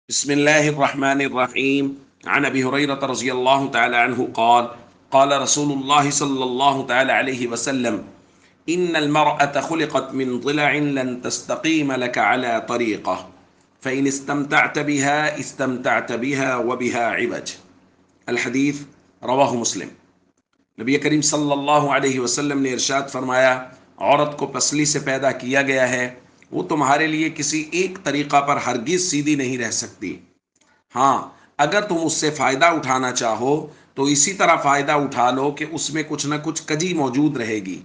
بسم الله الرحمن الرحيم. عن أبي هريرة رضي الله تعالى عنه قال رسول الله صلى الله تعالى عليه وسلم: إن المرأة خلقت من ضلع لن تستقيم لك على طريقة فإن استمتعت بها استمتعت بها وبها عوج. الحدیث رواہ مسلم۔ نبی کریم صلی اللہ علیہ وسلم نے ارشاد فرمایا، عورت کو پسلی سے پیدا کیا گیا ہے، وہ تمہارے لیے کسی ایک طریقہ پر ہرگز سیدھی نہیں رہ سکتی۔ ہاں، اگر تم اس سے فائدہ اٹھانا چاہو تو اسی طرح فائدہ اٹھا لو کہ اس میں کچھ نہ کچھ کجی موجود رہے گی۔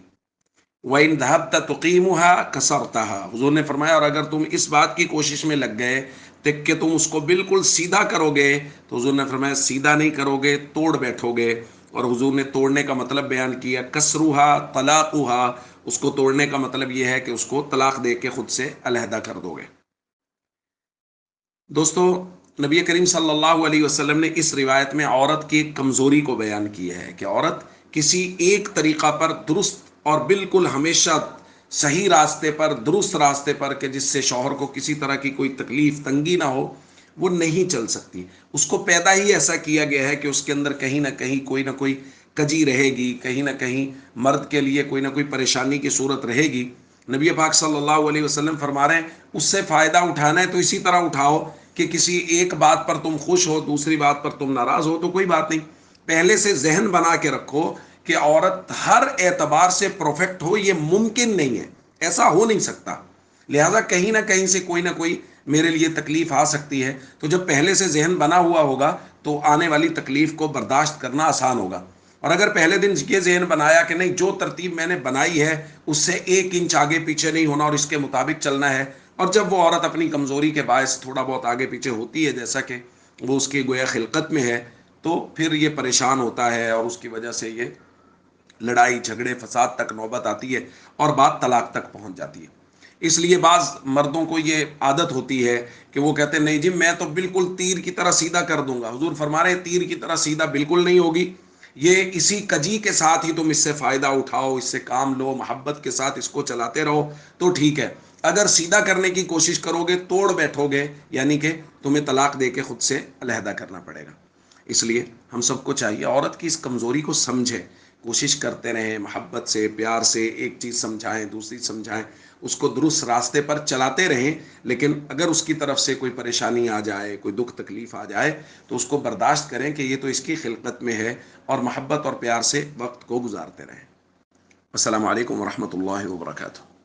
وَإِن ذَهَبْتَ تُقِيمُهَا كَسَرْتَهَا، حضور نے فرمایا اور اگر تم اس بات کی کوشش میں لگ گئے کہ تم اس کو بالکل سیدھا کرو گے تو حضور نے فرمایا سیدھا نہیں کرو گے، توڑ بیٹھو گے۔ اور حضور نے توڑنے کا مطلب بیان کیا، کسروہا طلاقہا، اس کو توڑنے کا مطلب یہ ہے کہ اس کو طلاق دے کے خود سے علیحدہ کر دو گے۔ دوستو، نبی کریم صلی اللہ علیہ وسلم نے اس روایت میں عورت کی کمزوری کو بیان کیا ہے کہ عورت کسی ایک طریقہ پر درست اور بالکل ہمیشہ صحیح راستے پر، درست راستے پر، کہ جس سے شوہر کو کسی طرح کی کوئی تکلیف تنگی نہ ہو، وہ نہیں چل سکتی۔ اس کو پیدا ہی ایسا کیا گیا ہے کہ اس کے اندر کہیں نہ کوئی کجی رہے گی، کہیں نہ کہیں مرد کے لیے کوئی نہ کوئی پریشانی کی صورت رہے گی۔ نبی پاک صلی اللہ علیہ وسلم فرما رہے ہیں اس سے فائدہ اٹھانا ہے تو اسی طرح اٹھاؤ کہ کسی ایک بات پر تم خوش ہو، دوسری بات پر تم ناراض ہو تو کوئی بات نہیں۔ پہلے سے ذہن بنا کے رکھو کہ عورت ہر اعتبار سے پرفیکٹ ہو، یہ ممکن نہیں ہے، ایسا ہو نہیں سکتا۔ لہذا کہیں نہ کہیں سے کوئی نہ کوئی میرے لیے تکلیف آ سکتی ہے، تو جب پہلے سے ذہن بنا ہوا ہوگا تو آنے والی تکلیف کو برداشت کرنا آسان ہوگا۔ اور اگر پہلے دن یہ ذہن بنایا کہ نہیں، جو ترتیب میں نے بنائی ہے اس سے 1 انچ آگے پیچھے نہیں ہونا اور اس کے مطابق چلنا ہے، اور جب وہ عورت اپنی کمزوری کے باعث تھوڑا بہت آگے پیچھے ہوتی ہے، جیسا کہ وہ اس کی گویا خلقت میں ہے، تو پھر یہ پریشان ہوتا ہے اور اس کی وجہ سے یہ لڑائی جھگڑے فساد تک نوبت آتی ہے اور بات طلاق تک پہنچ جاتی ہے۔ اس لیے بعض مردوں کو یہ عادت ہوتی ہے کہ وہ کہتے ہیں نہیں جی میں تو بالکل تیر کی طرح سیدھا کر دوں گا۔ حضور فرما رہے ہیں تیر کی طرح سیدھا بالکل نہیں ہوگی، یہ اسی کجی کے ساتھ ہی تم اس سے فائدہ اٹھاؤ، اس سے کام لو، محبت کے ساتھ اس کو چلاتے رہو تو ٹھیک ہے۔ اگر سیدھا کرنے کی کوشش کرو گے، توڑ بیٹھو گے، یعنی کہ تمہیں طلاق دے کے خود سے علیحدہ کرنا پڑے گا۔ اس لیے ہم سب کو چاہیے عورت کی اس کمزوری کو سمجھیں، کوشش کرتے رہیں، محبت سے، پیار سے ایک چیز سمجھائیں، دوسری سمجھائیں، اس کو درست راستے پر چلاتے رہیں۔ لیکن اگر اس کی طرف سے کوئی پریشانی آ جائے، کوئی دکھ تکلیف آ جائے تو اس کو برداشت کریں کہ یہ تو اس کی خلقت میں ہے، اور محبت اور پیار سے وقت کو گزارتے رہیں۔ السلام علیکم ورحمۃ اللہ وبرکاتہ۔